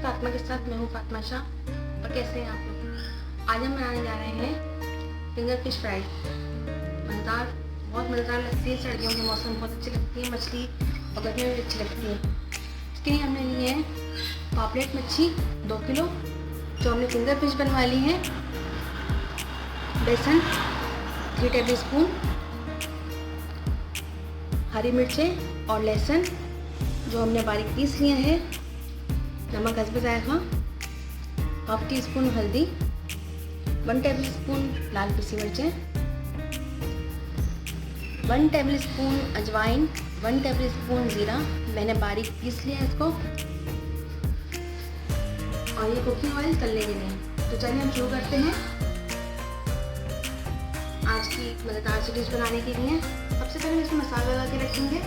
फातिमा के साथ मैं हूँ फातिमा शाह। और कैसे हैं आप लोग? आज हम बनाने जा रहे हैं फिंगर फिश फ्राई। मज़ेदार, बहुत मज़ेदार लगती है। सर्दियों के मौसम में बहुत अच्छी लगती है मछली, और गर्मियों में भी अच्छी लगती है। इसके लिए हमने लिए हैं पापलेट मच्छी 2 किलो, जो हमने फिंगर फिश बनवा ली है। बेसन 3 टेबल स्पून, हरी मिर्चें और लहसुन जो हमने बारीक पीस लिए हैं, नमक हस्ब जायका, 1/2 टीस्पून हल्दी, 1 टेबल स्पून लाल पिसी मिर्चें, 1 टेबल स्पून अजवाइन, 1 टेबल स्पून ज़ीरा मैंने बारीक पीस लिया इसको, और ये कुकिंग ऑयल तलने के लिए। तो चलिए हम शुरू करते हैं आज की मज़ेदार सी डिश बनाने के लिए। सबसे पहले हम इसमें मसाला लगा के रखेंगे,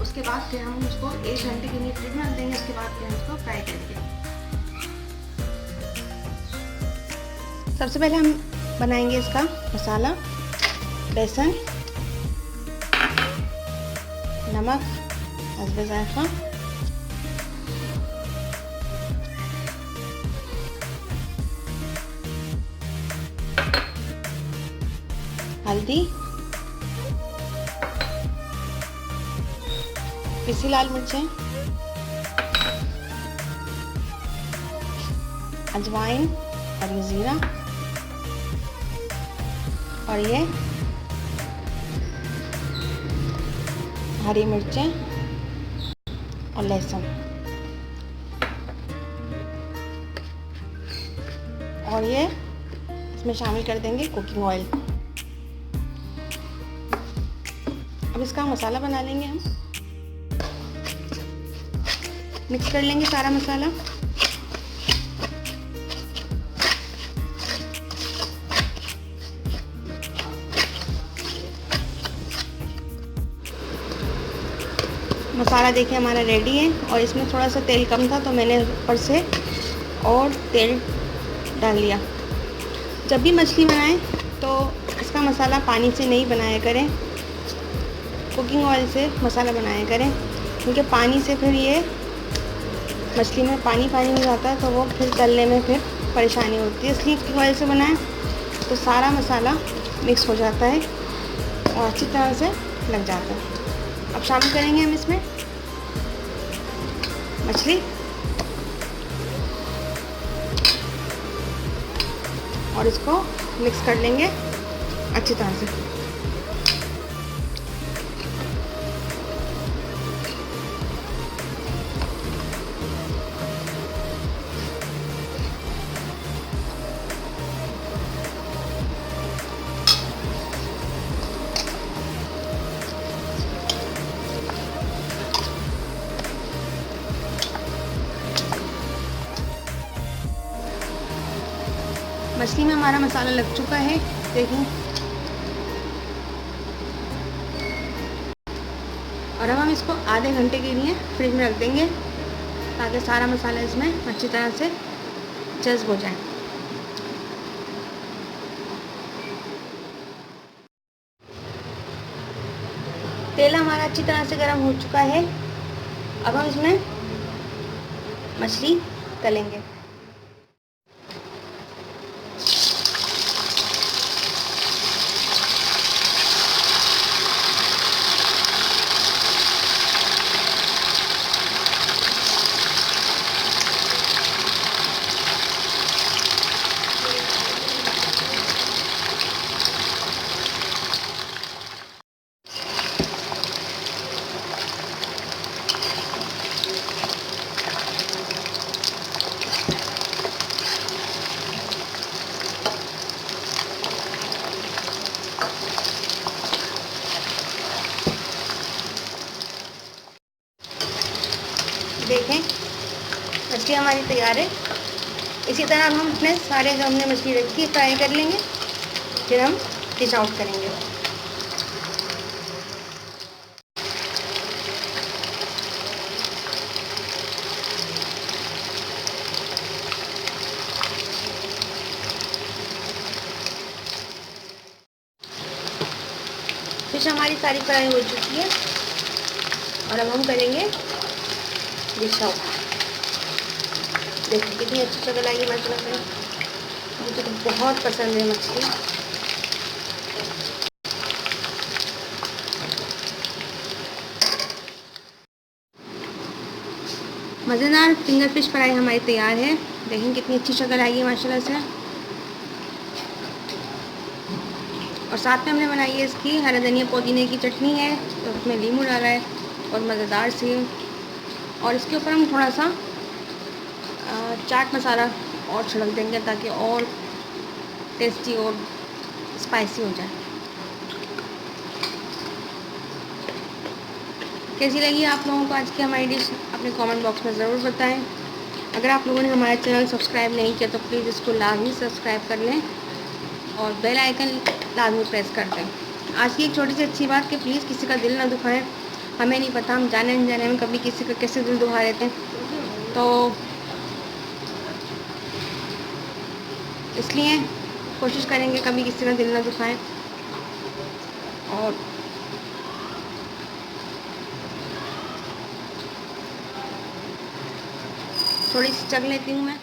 उसके बाद फिर हम उसको 1 घंटे के लिए फ्रिज में रख देंगे। उसके बाद फिर हम इसको फ्राई करेंगे। सबसे पहले हम बनाएंगे इसका मसाला। बेसन, नमक हस्ब जायका, हल्दी, पिसी लाल मिर्चें, अजवाइन और ये ज़ीरा, और ये हरी मिर्चें और लहसुन, और ये इसमें शामिल कर देंगे कुकिंग ऑयल। अब इसका मसाला बना लेंगे हम। मिक्स कर लेंगे सारा मसाला। मसाला देखिए हमारा रेडी है, और इसमें थोड़ा सा तेल कम था तो मैंने ऊपर से और तेल डाल लिया। जब भी मछली बनाएं तो इसका मसाला पानी से नहीं बनाया करें, कुकिंग ऑयल से मसाला बनाया करें, क्योंकि पानी से फिर ये मछली में पानी हो जाता है, तो वो फिर तलने में फिर परेशानी होती है। इसलिए कुकिंग ऑयल से बनाएं तो सारा मसाला मिक्स हो जाता है और अच्छी तरह से लग जाता है। अब शामिल करेंगे हम इसमें मछली, और इसको मिक्स कर लेंगे अच्छी तरह से। मछली में हमारा मसाला लग चुका है, देखिए। और अब हम इसको आधे घंटे के लिए फ्रिज में रख देंगे, ताकि सारा मसाला इसमें अच्छी तरह से जज़्ब हो जाए। तेल हमारा अच्छी तरह से गर्म हो चुका है। अब हम इसमें मछली तलेंगे। देखें मछली हमारी तैयार है। इसी तरह हम अपने सारे जो हमने मछली रखी फ्राई कर लेंगे, फिर हम डिश आउट करेंगे। फिश हमारी सारी फ्राई हो चुकी है, और अब हम करेंगे डिश आउट। देखिए कितनी अच्छी शक्ल आई है माशाल्लाह से। मुझे तो बहुत पसंद है मछली। मज़ेदार फिंगर फिश फ्राई हमारी तैयार है। देखें कितनी अच्छी शक्ल आई है माशाल्लाह से। और साथ में हमने बनाई है इसकी हरा धनिया पुदीने की चटनी है, तो उसमें नींबू डाला है और मज़ेदार सी। और इसके ऊपर हम थोड़ा सा चाट मसाला और छिड़क देंगे ताकि और टेस्टी और स्पाइसी हो जाए। कैसी लगी आप लोगों को आज की हमारी डिश, अपने कमेंट बॉक्स में ज़रूर बताएं। अगर आप लोगों ने हमारा चैनल सब्सक्राइब नहीं किया तो प्लीज़ इसको लाजमी सब्सक्राइब कर लें और बेल आइकन लाजमी प्रेस कर दें। आज की एक छोटी सी अच्छी बात कि प्लीज़ किसी का दिल ना दुखाएं। हमें नहीं पता हम जाने अनजाने में कभी किसी का कैसे दिल दुखा देते हैं, तो इसलिए कोशिश करेंगे कभी किसी का दिल ना दुखाएं। और थोड़ी सी चख लेती हूँ मैं।